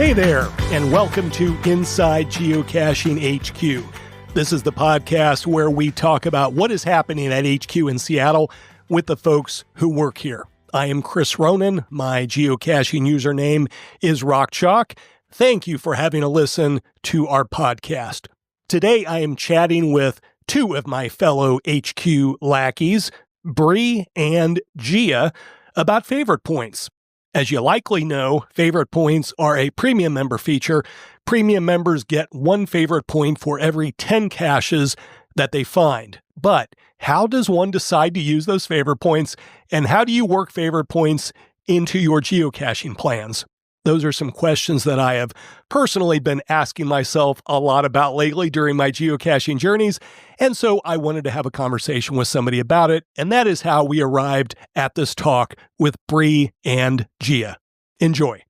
Hey there, and welcome to Inside Geocaching HQ. This is the podcast where we talk about what is happening at HQ in Seattle with the folks who work here. I am Chris Ronan. My geocaching username is RockChalk. Thank you for having a listen to our podcast. Today I am chatting with two of my fellow HQ lackeys, Brie and Gia, about favorite points. As you likely know, favorite points are a premium member feature. Premium members get one favorite point for every 10 caches that they find. But how does one decide to use those favorite points, and how do you work favorite points into your geocaching plans? Those are some questions that I have personally been asking myself a lot about lately during my geocaching journeys, and so I wanted to have a conversation with somebody about it, and that is how we arrived at this talk with Brie and Gia. Enjoy.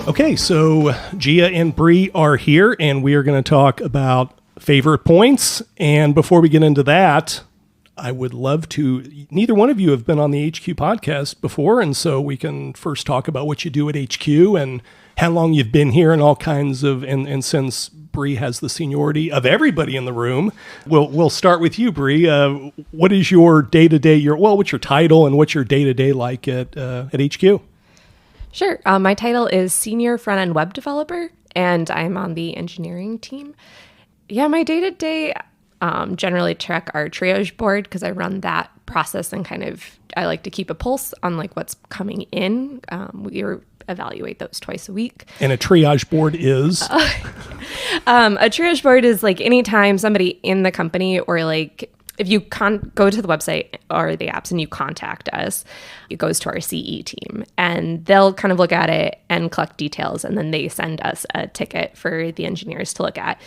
Okay, so Gia and Brie are here, and we are going to talk about favorite points, and before we get into that, I would love to, neither one of you have been on the HQ podcast before, and so we can first talk about what you do at HQ and how long you've been here and all kinds of, and since Brie has the seniority of everybody in the room, we'll start with you, Brie. What is your day-to-day, what's your title and what's your day-to-day like at HQ? Sure. My title is Senior Front-End Web Developer, and I'm on the engineering team. Yeah, my day-to-day generally check our triage board because I run that process and I like to keep a pulse on what's coming in. We evaluate those twice a week. And a triage board is? A triage board is anytime somebody in the company or if you go to the website or the apps and you contact us, it goes to our CE team and they'll kind of look at it and collect details, and then they send us a ticket for the engineers to look at.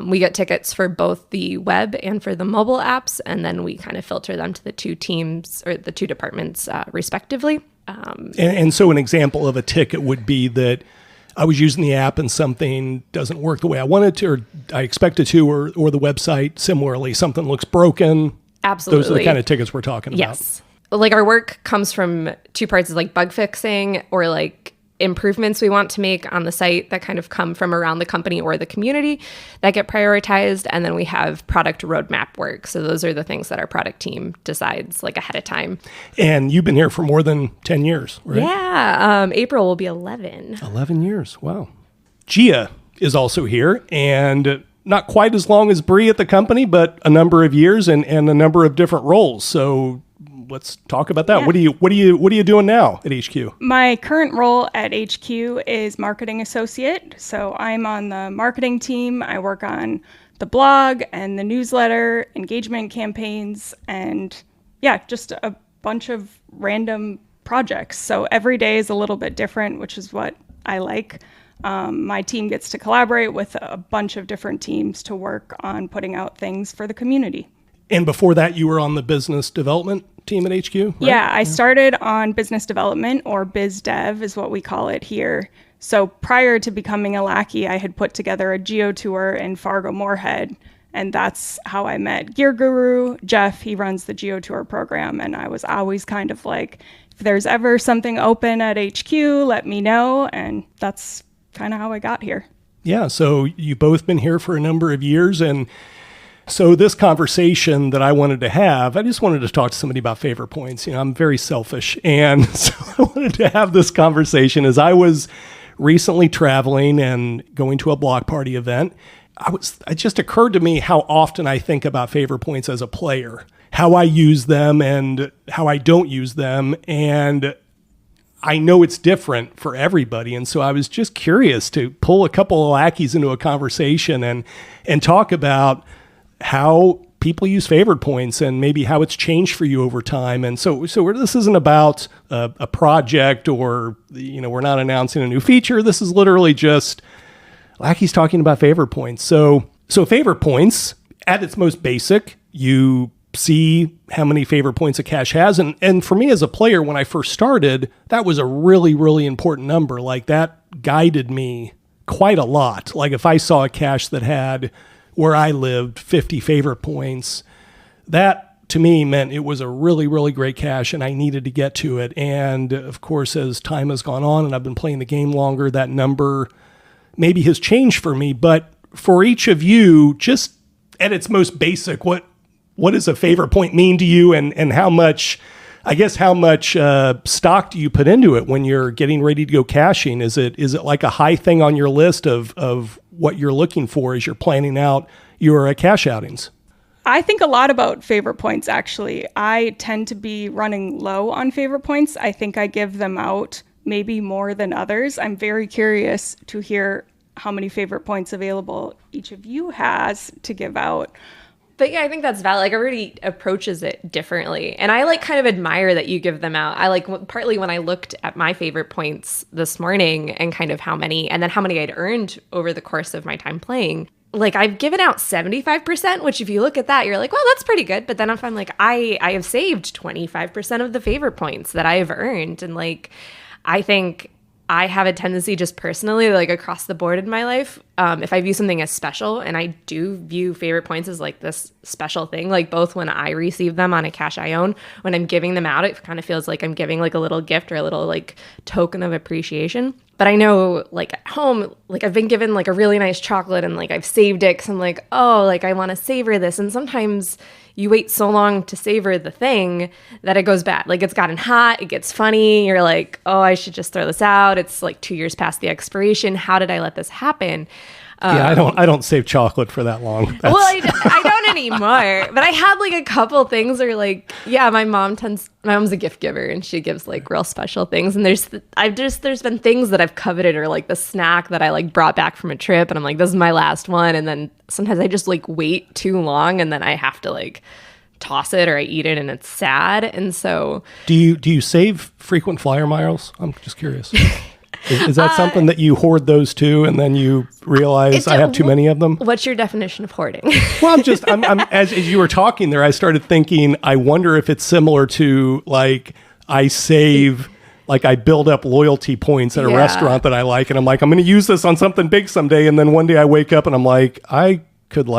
We get tickets for both the web and for the mobile apps, and then we kind of filter them to the two teams or the two departments respectively. And so an example of a ticket would be that I was using the app and something doesn't work the way I wanted to, or I expected to, or the website similarly, something looks broken. Absolutely. Those are the kind of tickets we're talking about. Yes. Our work comes from two parts of bug fixing or improvements we want to make on the site that kind of come from around the company or the community that get prioritized. And then we have product roadmap work. So those are the things that our product team decides ahead of time. And you've been here for more than 10 years, right? Yeah. April will be 11. 11 years. Wow. Gia is also here, and not quite as long as Brie at the company, but a number of years and a number of different roles. So let's talk about that. Yeah. What are you doing now at HQ? My current role at HQ is marketing associate. So I'm on the marketing team. I work on the blog and the newsletter, engagement campaigns, and just a bunch of random projects. So every day is a little bit different, which is what I like. My team gets to collaborate with a bunch of different teams to work on putting out things for the community. And before that, you were on the business development team at HQ, right? Yeah, I started on business development, or biz dev is what we call it here. So prior to becoming a lackey, I had put together a geo tour in Fargo-Moorhead, and that's how I met Gear Guru. Jeff, he runs the geo tour program, and I was always kind of if there's ever something open at HQ, let me know, and that's kind of how I got here. Yeah, so you've both been here for a number of years, and so this conversation that I wanted to have, I just wanted to talk to somebody about favorite points. I'm very selfish. And so I wanted to have this conversation as I was recently traveling and going to a block party event. It just occurred to me how often I think about favorite points as a player, how I use them and how I don't use them. And I know it's different for everybody. And so I was just curious to pull a couple of lackeys into a conversation and talk about how people use favorite points and maybe how it's changed for you over time. And so this isn't about a project or, we're not announcing a new feature. This is literally just lackeys talking about favorite points. So favorite points, at its most basic, you see how many favorite points a cache has. And for me as a player, when I first started, that was a really, really important number. That guided me quite a lot. If I saw a cache that had, where I lived, 50 favorite points, that to me meant it was a really, really great cache and I needed to get to it. And of course, as time has gone on and I've been playing the game longer, that number maybe has changed for me. But for each of you, just at its most basic, what does a favorite point mean to you, and how much stock do you put into it when you're getting ready to go caching? Is it like a high thing on your list of what you're looking for as you're planning out your cache outings? I think a lot about favorite points, actually. I tend to be running low on favorite points. I think I give them out maybe more than others. I'm very curious to hear how many favorite points available each of you has to give out. But yeah, I think that's valid. Like, everybody approaches it differently. And I kind of admire that you give them out. I partly when I looked at my favorite points this morning and kind of how many I'd earned over the course of my time playing. I've given out 75%, which if you look at that, you're like, well, that's pretty good. But then if I'm I have saved 25% of the favorite points that I have earned. And I think I have a tendency just personally, across the board in my life, if I view something as special, and I do view favorite points as this special thing, both when I receive them on a cache I own, when I'm giving them out, it kind of feels like I'm giving a little gift or a little token of appreciation. But I know at home, I've been given a really nice chocolate and I've saved it because I'm I want to savor this. And sometimes you wait so long to savor the thing that it goes bad. It's gotten hot, it gets funny. You're oh, I should just throw this out. It's 2 years past the expiration. How did I let this happen? Yeah, I don't save chocolate for that long. Well, I don't anymore. But I had a couple things where my mom's a gift giver and she gives real special things. And there's been things that I've coveted, or the snack that I brought back from a trip and I'm this is my last one. And then sometimes I just wait too long and then I have to toss it or I eat it and it's sad. And so do you save frequent flyer miles? I'm just curious. Is that something that you hoard those too, and then you realize I have too many of them? What's your definition of hoarding? Well, I'm as you were talking there, I started thinking, I wonder if it's similar to I save, I build up loyalty points at a restaurant that I like, and I'm I'm going to use this on something big someday, and then one day I wake up and I'm I could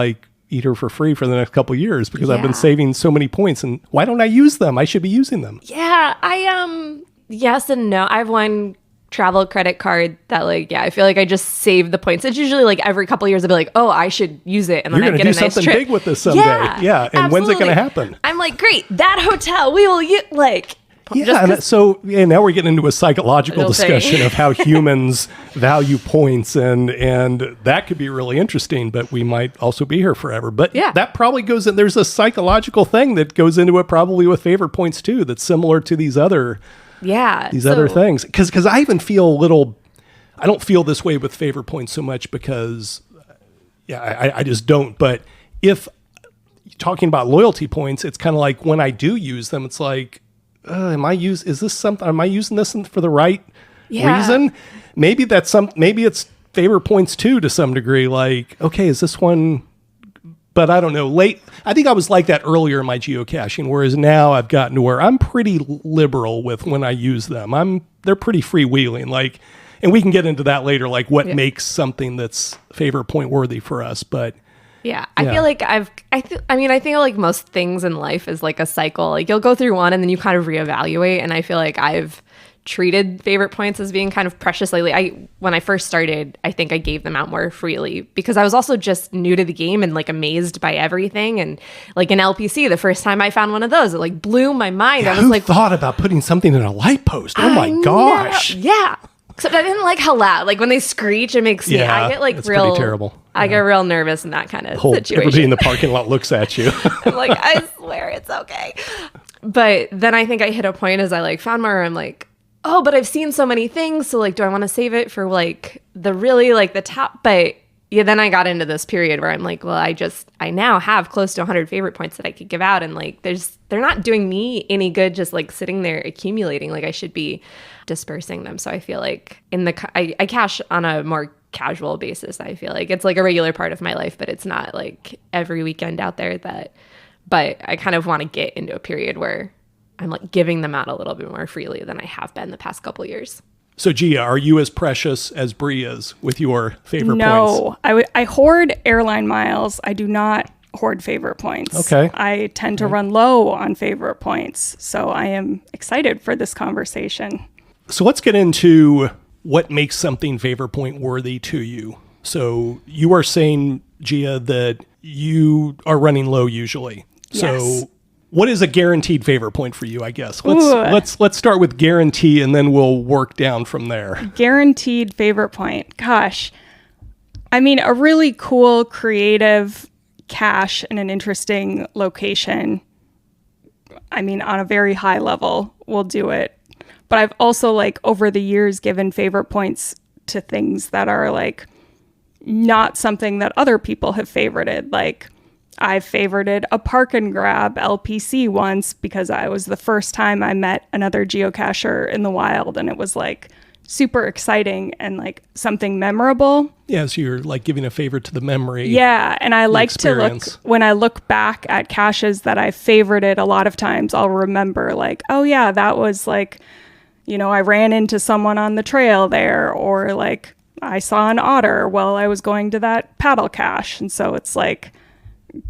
eat her for free for the next couple of years because I've been saving so many points, and why don't I use them? I should be using them. Yeah, yes and no. I have one travel credit card that I feel I just save the points. It's usually every couple of years I'll be oh, I should use it, and then I get a nice trip. You're going to do something big with this someday. Yeah, and absolutely. When's it going to happen? I'm great, that hotel, we will use and now we're getting into a psychological discussion of how humans value points, and that could be really interesting, but we might also be here forever. But that probably goes in, there's a psychological thing that goes into it probably with favorite points too, that's similar to these other other things. Because I even feel I don't feel this way with favorite points so much because, I just don't. But if talking about loyalty points, it's kind of when I do use them, it's am I using this for the right reason? Maybe maybe it's favorite points too, to some degree. Okay, is this one? But I don't know. I think I was like that earlier in my geocaching, whereas now I've gotten to where I'm pretty liberal with when I use them. They're pretty freewheeling. And we can get into that later, what makes something that's favorite point worthy for us. But I feel I think most things in life is a cycle. You'll go through one and then you kind of reevaluate. And I feel I've treated favorite points as being kind of precious lately. When I first started, I think I gave them out more freely because I was also just new to the game and amazed by everything. And in LPC, the first time I found one of those, it blew my mind. I was who thought about putting something in a light post? Oh my gosh. Yeah. Except I didn't like how loud. When they screech, it makes me. I get it's pretty terrible. I get real nervous in that kind of situation. Everybody in the parking lot looks at you. I'm I swear it's okay. But then I think I hit a point as I found more. I'm oh, but I've seen so many things. So do I want to save it for the really the top? But then I got into this period where I'm well, I now have close to 100 favorite points that I could give out, and they're not doing me any good just sitting there accumulating. I should be dispersing them. So I feel I cache on a more casual basis. I feel it's a regular part of my life, but it's not every weekend out there but I kind of want to get into a period where I'm giving them out a little bit more freely than I have been the past couple years. So Gia, are you as precious as Brie is with your favorite points? No, I hoard airline miles. I do not hoard favorite points. Okay. I tend to run low on favorite points. So I am excited for this conversation. So let's get into what makes something favorite point worthy to you. So you are saying, Gia, that you are running low usually. Yes. So what is a guaranteed favorite point for you, I guess? Ooh. Let's start with guarantee and then we'll work down from there. Guaranteed favorite point. Gosh. I mean, a really cool, creative cache in an interesting location. I mean, on a very high level, will do it. But I've also, like, over the years given favorite points to things that are, like, not something that other people have favorited. Like, I favorited a park and grab LPC once because I was the first time I met another geocacher in the wild, and it was, like, super exciting and, like, something memorable. Yeah, so you're, like, giving a favor to the memory. Yeah, and I like to look, when I look back at caches that I favorited, a lot of times I'll remember, like, oh yeah, that was, like, you know, I ran into someone on the trail there, or, like, I saw an otter while I was going to that paddle cache. And so it's, like,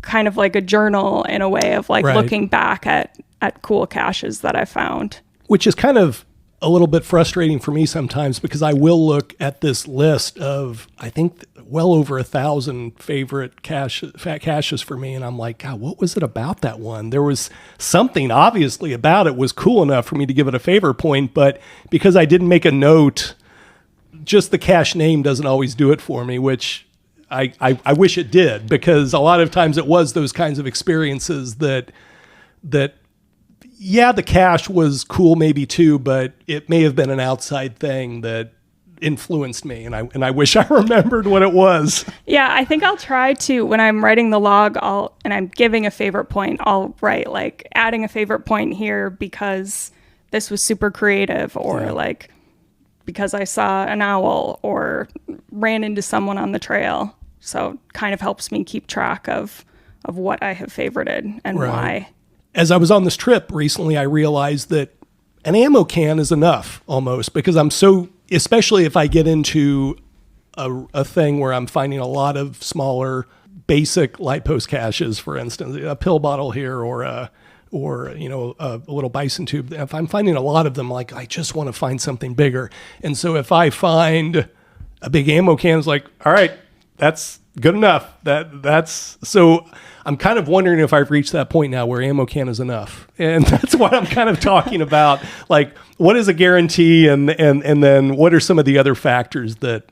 kind of like a journal in a way of, like, looking back at cool caches that I found. Which is kind of a little bit frustrating for me sometimes, because I will look at this list of, I think, well over 1,000 favorite caches for me. And I'm like, God, what was it about that one? There was something obviously about it was cool enough for me to give it a favorite point. But because I didn't make a note, just the cache name doesn't always do it for me, which I wish it did, because a lot of times it was those kinds of experiences that yeah, the cache was cool maybe too, but it may have been an outside thing that influenced me, and I wish I remembered what it was. Yeah, I think I'll try to, when I'm writing the log, and I'm giving a favorite point, I'll write, like, adding a favorite point here because this was super creative, or like because I saw an owl or ran into someone on the trail. So kind of helps me keep track of what I have favorited and why. As I was on this trip recently, I realized that an ammo can is enough almost, because I'm so, especially if I get into a thing where I'm finding a lot of smaller basic light post caches, for instance, a pill bottle here or a little bison tube. If I'm finding a lot of them, like, I just want to find something bigger. And so if I find a big ammo can, it's like, all right, that's good enough. That's so I'm kind of wondering if I've reached that point now where ammo can is enough. And that's what I'm kind of talking about. Like, what is a guarantee, and then what are some of the other factors that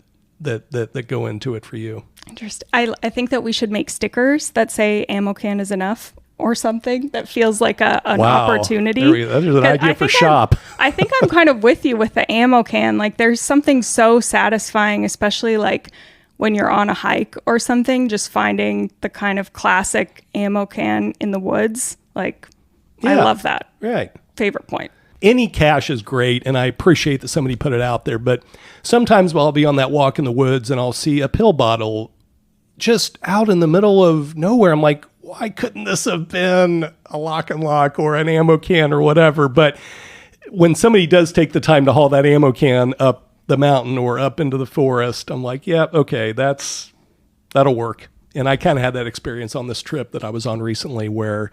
go into it for you? Interesting. I think that we should make stickers that say ammo can is enough, or something that feels like an opportunity. That is an idea for shop. I think I'm kind of with you with the ammo can. Like, there's something so satisfying, especially like when you're on a hike or something, just finding the kind of classic ammo can in the woods. Like, I love that. Right. Favorite point. Any cache is great, and I appreciate that somebody put it out there. But sometimes I'll be on that walk in the woods and I'll see a pill bottle just out in the middle of nowhere. I'm like, why couldn't this have been a lock and lock or an ammo can or whatever? But when somebody does take the time to haul that ammo can up the mountain or up into the forest, I'm like, yeah, okay, that'll work. And I kind of had that experience on this trip that I was on recently, where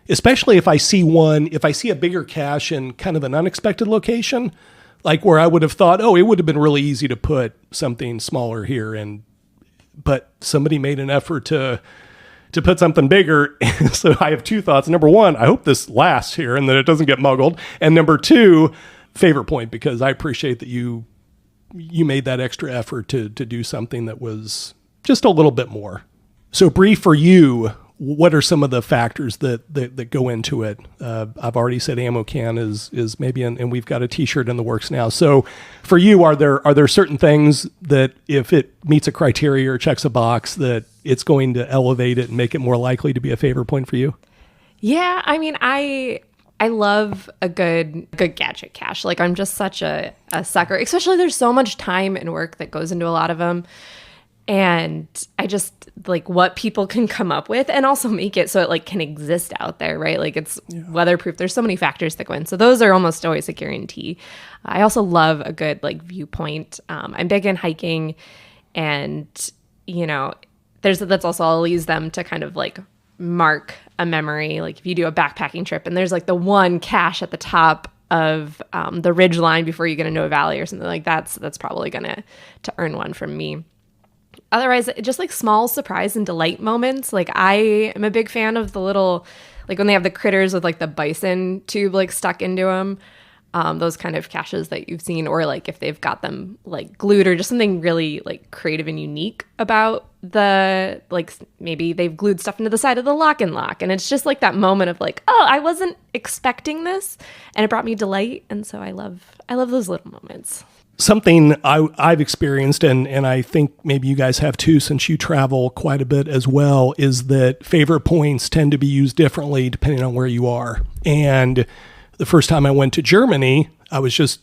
especially if I see a bigger cache in kind of an unexpected location, like where I would have thought, oh, it would have been really easy to put something smaller here, but somebody made an effort to put something bigger. So I have two thoughts. Number one, I hope this lasts here and that it doesn't get muggled. And number two, favorite point, because I appreciate that you made that extra effort to do something that was just a little bit more. So Brie, for you, what are some of the factors that go into it? I've already said ammo can is maybe, and we've got a t-shirt in the works now. So for you, are there certain things that if it meets a criteria or checks a box, that it's going to elevate it and make it more likely to be a favorite point for you? Yeah, I mean, I love a good gadget cache. Like, I'm just such a sucker, especially there's so much time and work that goes into a lot of them. And I just like what people can come up with and also make it so it like can exist out there, right? Like, it's weatherproof. There's so many factors that go in. So those are almost always a guarantee. I also love a good like viewpoint. I'm big in hiking, and that's also, I'll use them to kind of like mark a memory. Like if you do a backpacking trip and there's like the one cache at the top of the ridge line before you get into a valley or something like that's probably gonna to earn one from me. Otherwise, just like small surprise and delight moments. Like I am a big fan of the little, like when they have the critters with like the bison tube like stuck into them. Those kind of caches that you've seen, or like if they've got them like glued or just something really like creative and unique about the, like maybe they've glued stuff into the side of the lock and lock. And it's just like that moment of like, oh, I wasn't expecting this and it brought me delight. And so I love those little moments. Something I've experienced, and I think maybe you guys have too, since you travel quite a bit as well, is that favorite points tend to be used differently depending on where you are. And the first time I went to Germany, I was just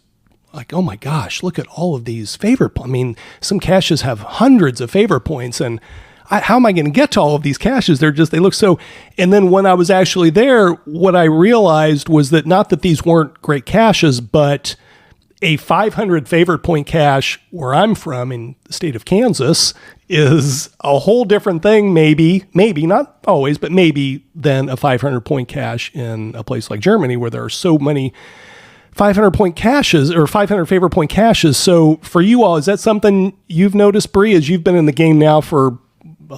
like, oh my gosh, look at all of these favorite points. I mean, some caches have hundreds of favorite points, and how am I going to get to all of these caches? They look so. And then when I was actually there, what I realized was that not that these weren't great caches, but a 500 favorite point cache where I'm from in the state of Kansas is a whole different thing, maybe not always, but maybe than a 500 point cache in a place like Germany where there are so many 500 point caches or 500 favorite point caches. So for you all, is that something you've noticed, Brie, as you've been in the game now for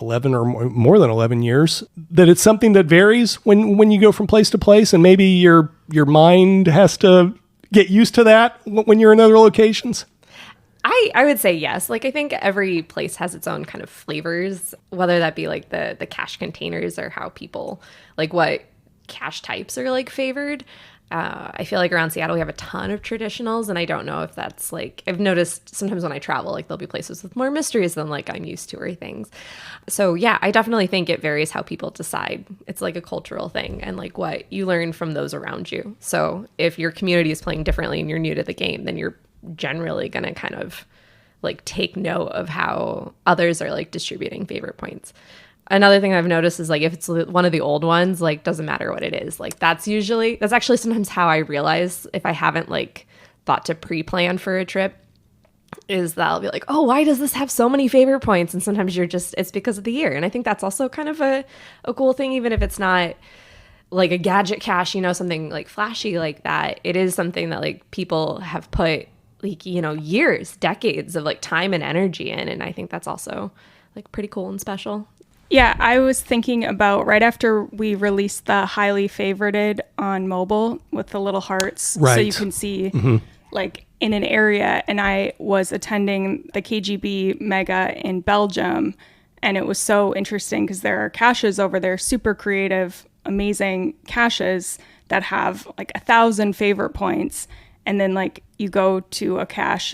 11 or more than 11 years, that it's something that varies when you go from place to place, and maybe your mind has to get used to that when you're in other locations? I would say yes. Like I think every place has its own kind of flavors, whether that be like the cache containers or how people, like what cache types are like favored. I feel like around Seattle we have a ton of traditionals, and I don't know if that's like, I've noticed sometimes when I travel, like there'll be places with more mysteries than like I'm used to or things. So yeah, I definitely think it varies how people decide. It's like a cultural thing and like what you learn from those around you. So if your community is playing differently and you're new to the game, then you're generally going to kind of like take note of how others are like distributing favorite points. Another thing I've noticed is like if it's one of the old ones, like doesn't matter what it is. Like that's actually sometimes how I realize if I haven't like thought to pre-plan for a trip, is that I'll be like, oh, why does this have so many favorite points? And sometimes it's because of the year. And I think that's also kind of a cool thing, even if it's not like a gadget cache, something like flashy like that. It is something that like people have put like, years, decades of like time and energy in. And I think that's also like pretty cool and special. Yeah, I was thinking about right after we released the highly favorited on mobile with the little hearts, right, so you can see like in an area, and I was attending the KGB Mega in Belgium, and it was so interesting because there are caches over there, super creative, amazing caches that have like 1,000 favorite points, and then like you go to a cache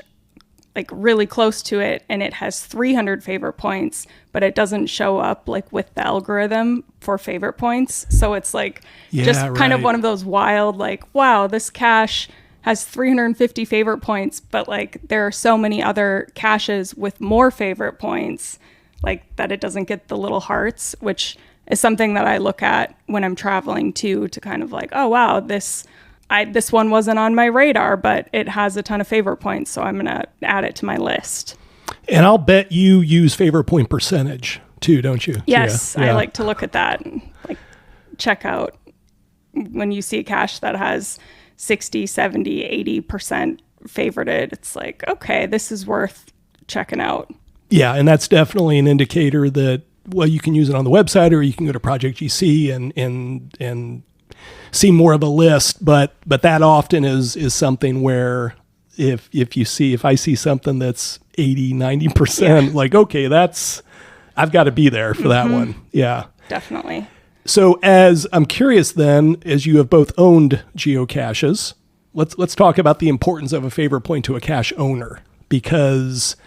like really close to it and it has 300 favorite points, but it doesn't show up like with the algorithm for favorite points. So it's like kind of one of those wild, like, wow, this cache has 350 favorite points, but like there are so many other caches with more favorite points, like that it doesn't get the little hearts, which is something that I look at when I'm traveling too, to kind of like, oh wow, this one wasn't on my radar, but it has a ton of favorite points, so I'm going to add it to my list. And I'll bet you use favorite point percentage too, don't you? Yes, Yeah. I like to look at that and like check out when you see a cache that has 60, 70, 80% favorited. It's like, okay, this is worth checking out. Yeah, and that's definitely an indicator that, well, you can use it on the website or you can go to Project GC and see more of a list, but that often is something where if I see something that's 80, 90%, like, okay, I've got to be there for that one. Yeah, definitely. So as I'm curious then, as you have both owned geocaches, let's talk about the importance of a favorite point to a cache owner, because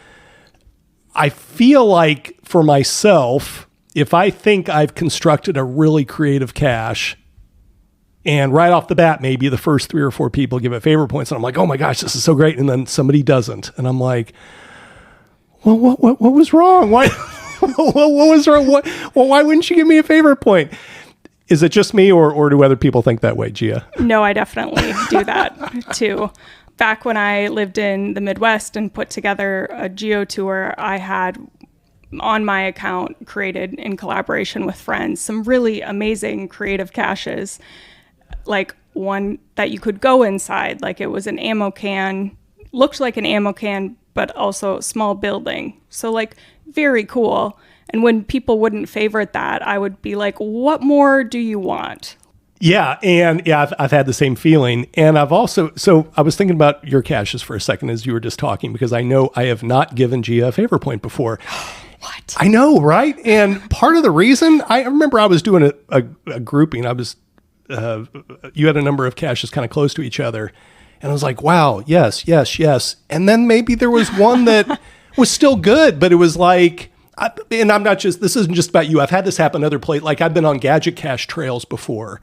I feel like for myself, if I think I've constructed a really creative cache, and right off the bat, maybe the first 3 or 4 people give it favorite points, and I'm like, oh my gosh, this is so great. And then somebody doesn't. And I'm like, well, what was wrong? Why, what was wrong? Why wouldn't you give me a favorite point? Is it just me or do other people think that way, Gia? No, I definitely do that too. Back when I lived in the Midwest and put together a geo tour, I had on my account, created in collaboration with friends, some really amazing creative caches, like one that you could go inside, like it was an ammo can, looked like an ammo can, but also a small building. So like very cool. And when people wouldn't favorite that, I would be like, what more do you want? Yeah. And yeah, I've had the same feeling. And I've also, so I was thinking about your caches for a second as you were just talking, because I know I have not given Gia a favor point before. What? I know, right? And part of the reason, I remember I was doing a grouping. You had a number of caches kind of close to each other. And I was like, wow, yes, yes, yes. And then maybe there was one that was still good, but it was like, and I'm not just, this isn't just about you. I've had this happen other places. Like I've been on gadget cache trails before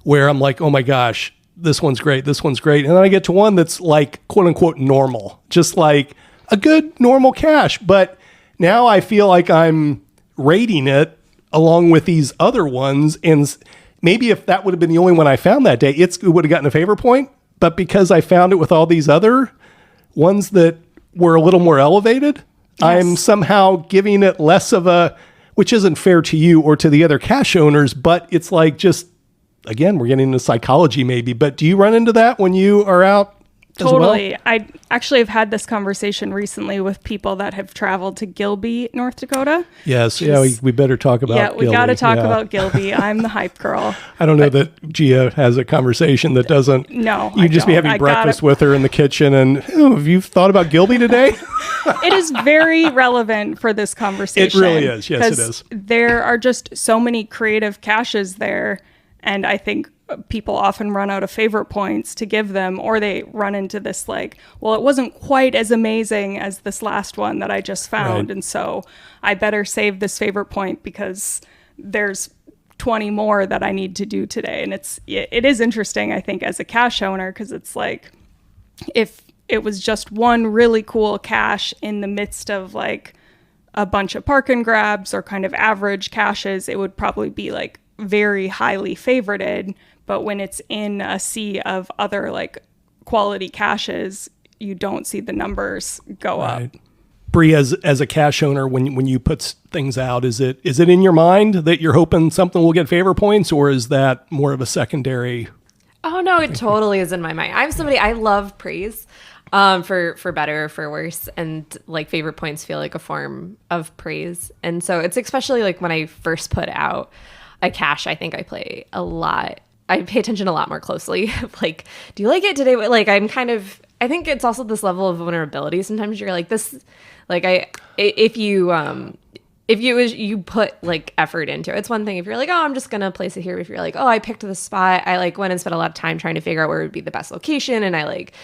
where I'm like, oh my gosh, this one's great. This one's great. And then I get to one that's like, quote unquote, normal, just like a good normal cache. But now I feel like I'm rating it along with these other ones. And maybe if that would have been the only one I found that day, it would have gotten a favor point. But because I found it with all these other ones that were a little more elevated, yes, I'm somehow giving it less of a, which isn't fair to you or to the other cache owners, but it's like just, again, we're getting into psychology maybe, but do you run into that when you are out? Totally. Well? I actually have had this conversation recently with people that have traveled to Gilby, North Dakota. Yes. Yeah, we better talk about Gilby. Yeah, we got to talk about Gilby. I'm the hype girl. I don't know that Gia has a conversation that doesn't. No, You just be having breakfast with her in the kitchen and, have you thought about Gilby today? It is very relevant for this conversation. It really is. Yes, it is. There are just so many creative caches there. And I think people often run out of favorite points to give them, or they run into this like, well, it wasn't quite as amazing as this last one that I just found. Right. And so I better save this favorite point because there's 20 more that I need to do today. And it is interesting, I think, as a cache owner, because it's like, if it was just one really cool cache in the midst of like a bunch of park and grabs or kind of average caches, it would probably be like very highly favorited. But when it's in a sea of other like quality caches, you don't see the numbers go up. Brie, as a cache owner, when you put things out, is it in your mind that you're hoping something will get favor points, or is that more of a secondary? Oh no, it totally is in my mind. I'm somebody, I love praise, for better or for worse, and like favorite points feel like a form of praise. And so it's especially like when I first put out a cache, I think I pay attention a lot more closely. Like, do you like it today? Like, I think it's also this level of vulnerability. Sometimes you're like this, like if you put like effort into it, it's one thing if you're like, oh, I'm just going to place it here. If you're like, oh, I picked this spot. I like went and spent a lot of time trying to figure out where would be the best location. And I like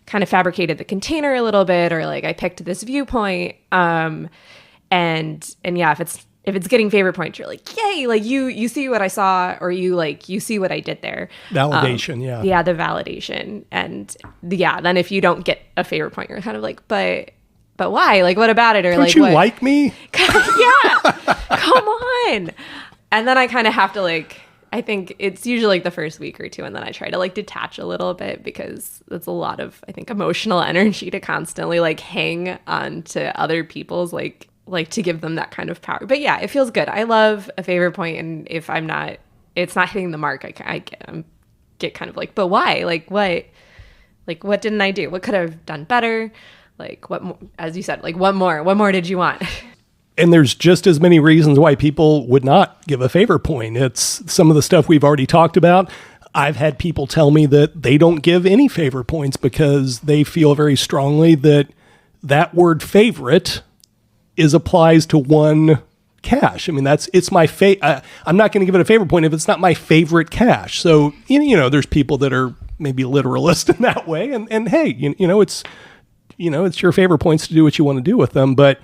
kind of fabricated the container a little bit, or like I picked this viewpoint. And yeah, if it's getting favorite points, you're like, yay, like you see what I saw, or you see what I did there. Validation, yeah. Yeah, the validation. And yeah, then if you don't get a favorite point, you're kind of like, but why? Like, what about it? Or Don't like, you what? like me? Yeah, come on. And then I kind of have to like, I think it's usually like the first week or two, and then I try to like detach a little bit, because it's a lot of, I think, emotional energy to constantly like hang on to other people's like to give them that kind of power. But yeah, it feels good. I love a favorite point, and if it's not hitting the mark, I get kind of like, but why? Like what didn't I do? What could I have done better? Like what, as you said, like what more did you want? And there's just as many reasons why people would not give a favor point. It's some of the stuff we've already talked about. I've had people tell me that they don't give any favor points because they feel very strongly that word favorite applies to one cache. I mean, it's my I'm not going to give it a favor point if it's not my favorite cache. So, there's people that are maybe literalist in that way. And hey, it's your favor points to do what you want to do with them. But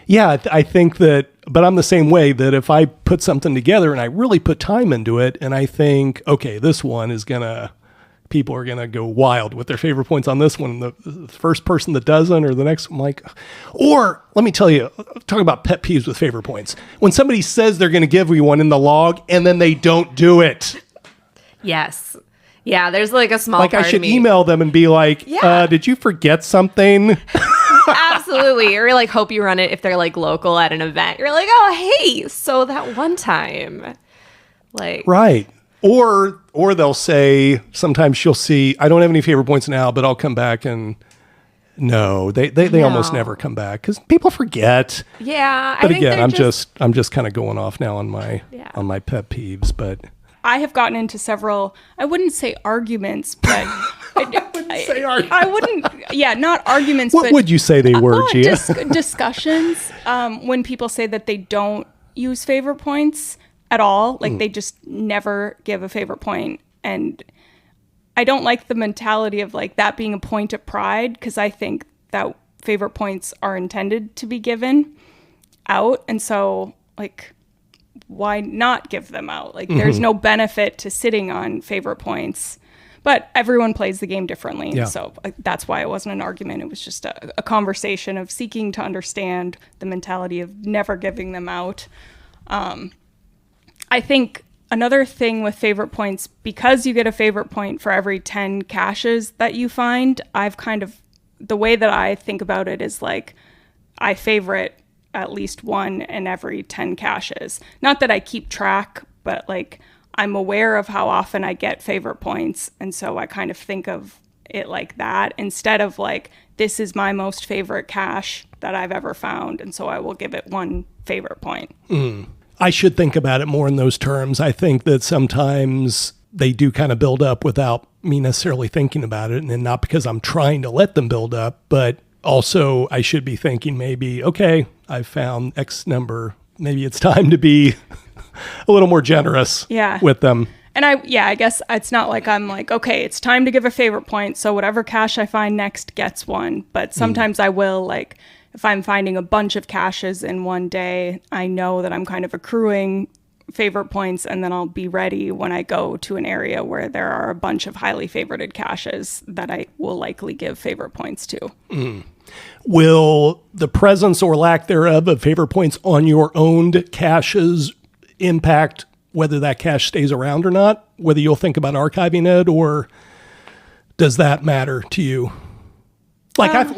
yeah, I think but I'm the same way, that if I put something together and I really put time into it, and I think, okay, this one is people are going to go wild with their favorite points on this one. The first person that doesn't, or the next one, like, or let me tell you, talk about pet peeves with favorite points. When somebody says they're going to give you one in the log and then they don't do it. Yes. Yeah. There's like a small like part I should of me. email them and be like, Yeah. Did you forget something? Absolutely. Or like hope you run it if they're like local at an event. You're like, oh, hey, so that one time. Like, right. Or they'll say, sometimes she'll see, I don't have any favorite points now, but I'll come back and no, they almost never come back because people forget. Yeah. But again, I'm just kind of going off now on my pet peeves, but I have gotten into several, I wouldn't say arguments, but I wouldn't, not arguments. What but, would you say they were, Gia? Discussions when people say that they don't use favorite points at all. Like they just never give a favorite point. And I don't like the mentality of like that being a point of pride because I think that favorite points are intended to be given out. And so like, why not give them out? Like there's no benefit to sitting on favorite points, but everyone plays the game differently. Yeah. So that's why it wasn't an argument. It was just a conversation of seeking to understand the mentality of never giving them out. I think another thing with favorite points, because you get a favorite point for every 10 caches that you find, the way that I think about it is like, I favorite at least one in every 10 caches. Not that I keep track, but like I'm aware of how often I get favorite points. And so I kind of think of it like that instead of like, this is my most favorite cache that I've ever found. And so I will give it one favorite point. I should think about it more in those terms. I think that sometimes they do kind of build up without me necessarily thinking about it. And then not because I'm trying to let them build up, but also I should be thinking maybe, okay, I've found X number. Maybe it's time to be a little more generous with them. And I guess it's not like I'm like, okay, it's time to give a favorite point. So whatever cache I find next gets one. But sometimes I will, like, if I'm finding a bunch of caches in one day, I know that I'm kind of accruing favorite points, and then I'll be ready when I go to an area where there are a bunch of highly favorited caches that I will likely give favorite points to. Will the presence or lack thereof of favorite points on your owned caches impact whether that cache stays around or not? Whether you'll think about archiving it, or does that matter to you? Like I've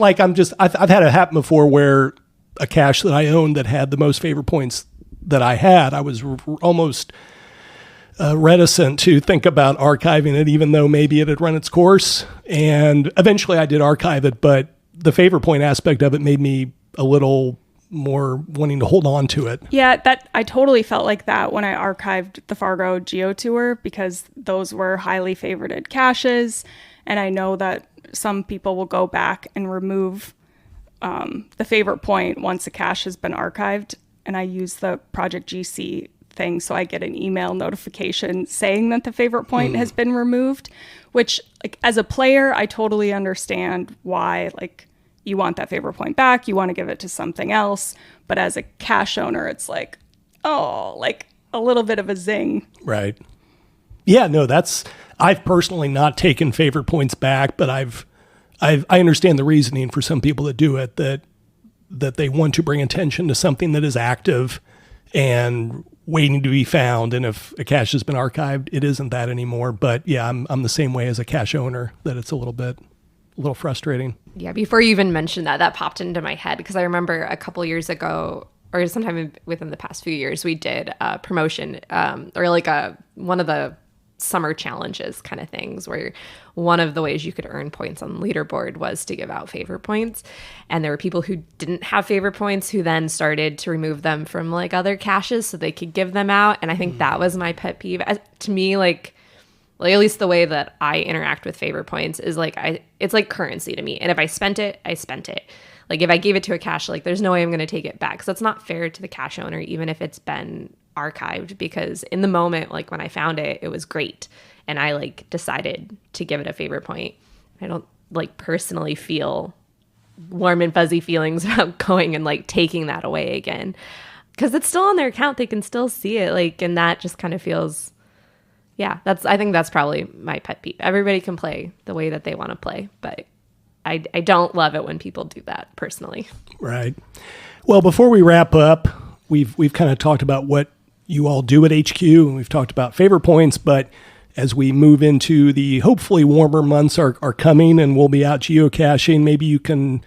had it happen before where a cache that I owned that had the most favorite points that I had, I was almost reticent to think about archiving it, even though maybe it had run its course. And eventually I did archive it, but the favorite point aspect of it made me a little more wanting to hold on to it. Yeah, that I totally felt like that when I archived the Fargo Geo Tour, because those were highly favorited caches. And I know that some people will go back and remove the favorite point once a cache has been archived. And I use the Project GC thing, so I get an email notification saying that the favorite point has been removed, which, like, as a player, I totally understand why, like, you want that favorite point back, you want to give it to something else. But as a cache owner, it's like, oh, like a little bit of a zing. Right. Yeah, no, I've personally not taken favorite points back, but I understand the reasoning for some people that do it, that they want to bring attention to something that is active and waiting to be found. And if a cache has been archived, it isn't that anymore. But yeah, I'm the same way as a cache owner, that it's a little frustrating. Yeah, before you even mentioned that popped into my head, because I remember a couple years ago, or sometime within the past few years, we did a promotion, or like one of the summer challenges kind of things, where one of the ways you could earn points on the leaderboard was to give out favorite points. And there were people who didn't have favorite points who then started to remove them from like other caches so they could give them out. And I think that was my pet peeve. To me, like at least the way that I interact with favorite points is like, it's like currency to me. And if I spent it, I spent it. Like if I gave it to a cache, like there's no way I'm going to take it back. So that's not fair to the cache owner, even if it's been archived, because in the moment, like when I found it, it was great. And I like decided to give it a favorite point. I don't like personally feel warm and fuzzy feelings about going and like taking that away again, because it's still on their account. They can still see it. Like, and that just kind of feels, I think that's probably my pet peeve. Everybody can play the way that they want to play, but I don't love it when people do that personally. Right. Well, before we wrap up, we've kind of talked about what you all do at HQ, and we've talked about favorite points, but as we move into the hopefully warmer months are coming and we'll be out geocaching, maybe you can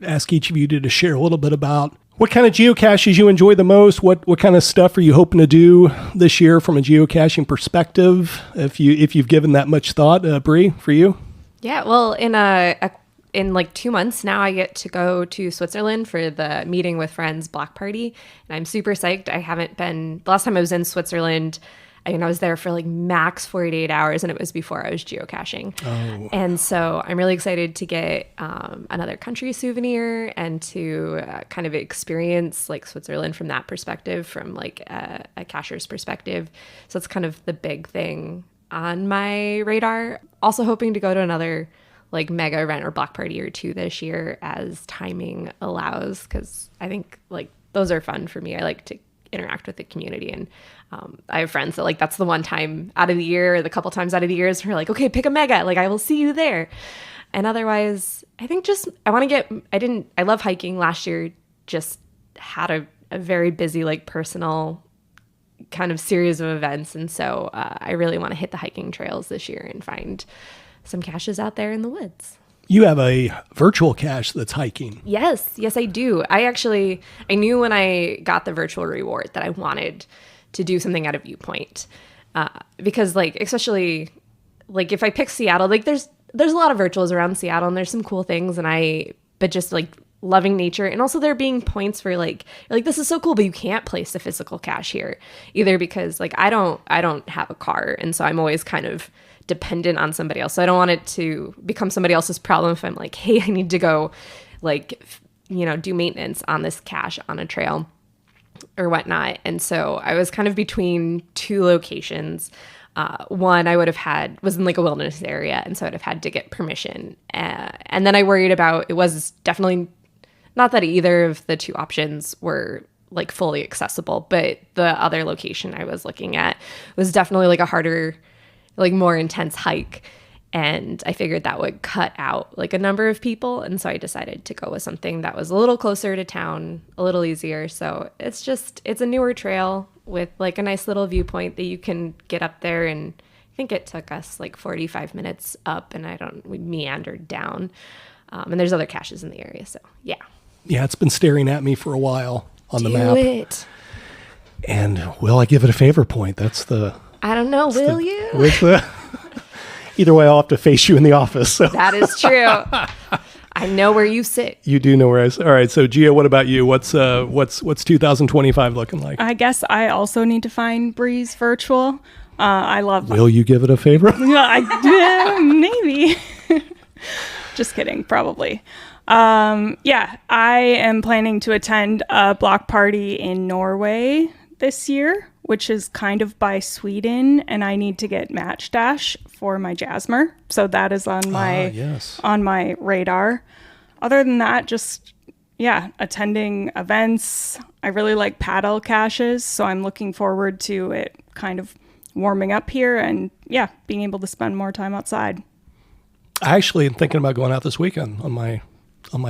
ask each of you to share a little bit about what kind of geocaches you enjoy the most. What kind of stuff are you hoping to do this year from a geocaching perspective? If you've given that much thought, Brie, for you. Yeah, well, in like 2 months now, I get to go to Switzerland for the Meeting with Friends block party, and I'm super psyched. I haven't been. The last time I was in Switzerland, I was there for like max 48 hours, and it was before I was geocaching. Oh. And so I'm really excited to get another country souvenir and to kind of experience like Switzerland from that perspective, from like a cacher's perspective. So it's kind of the big thing on my radar. Also hoping to go to another like mega event or block party or two this year as timing allows, because I think like those are fun for me. I like to interact with the community, and I have friends that like that's the one time out of the year, or the couple times out of the years where like, okay, pick a mega, like I will see you there. And otherwise, I think just I love hiking. Last year just had a very busy like personal kind of series of events, and so I really want to hit the hiking trails this year and find some caches out there in the woods. You have a virtual cache that's hiking. Yes, I do. I knew when I got the virtual reward that I wanted to do something at a viewpoint, because like, especially like if I pick Seattle, like there's a lot of virtuals around Seattle and there's some cool things, but just like loving nature, and also there being points where like this is so cool, but you can't place a physical cache here either, because like I don't have a car, and so I'm always kind of dependent on somebody else. So I don't want it to become somebody else's problem if I'm like, hey, I need to go like, do maintenance on this cache on a trail or whatnot. And so I was kind of between two locations. One I was in like a wilderness area, and so I'd have had to get permission. And then I worried about, it was definitely not that either of the two options were like fully accessible, but the other location I was looking at was definitely like a harder, like more intense hike, and I figured that would cut out like a number of people, and so I decided to go with something that was a little closer to town, a little easier. So it's a newer trail with like a nice little viewpoint that you can get up there, and I think it took us like 45 minutes up, and we meandered down, and there's other caches in the area, so yeah, it's been staring at me for a while on the map. Do it. And will I give it a favor point? That's the I don't know. Will you? Either way, I'll have to face you in the office. So that is true. I know where you sit. You do know where I sit. All right. So Gia, what about you? What's 2025 looking like? I guess I also need to find Brie's virtual. I love. Will you give it a favor? Maybe. Just kidding. Probably. I am planning to attend a block party in Norway this year, which is kind of by Sweden, and I need to get Match Dash for my Jasmer. So that is on my radar. Other than that, just attending events. I really like paddle caches, so I'm looking forward to it kind of warming up here and being able to spend more time outside. I actually am thinking about going out this weekend on my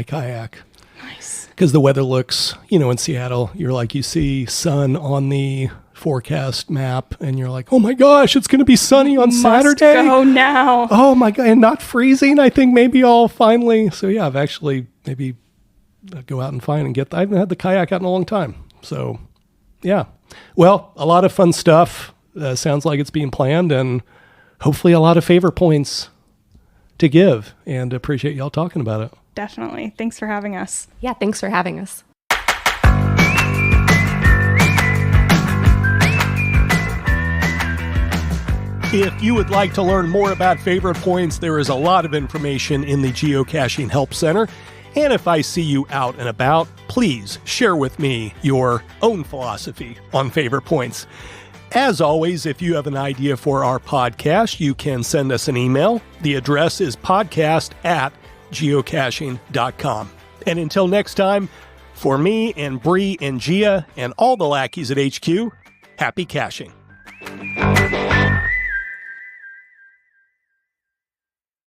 kayak. Nice. Because the weather looks, in Seattle, you see sun on the forecast map, and you're like, oh my gosh, it's going to be sunny on Saturday. Go now. Oh my God, and not freezing. I think maybe I'll finally. So I've actually maybe go out and find and get. I haven't had the kayak out in a long time. So well, a lot of fun stuff. Sounds like it's being planned, and hopefully a lot of favor points to give. And appreciate y'all talking about it. Definitely. Thanks for having us. Yeah, thanks for having us. If you would like to learn more about favorite points, there is a lot of information in the Geocaching Help Center. And if I see you out and about, please share with me your own philosophy on favorite points. As always, if you have an idea for our podcast, you can send us an email. The address is podcast@geocaching.com. And until next time, for me and Brie and Gia and all the lackeys at HQ, happy caching.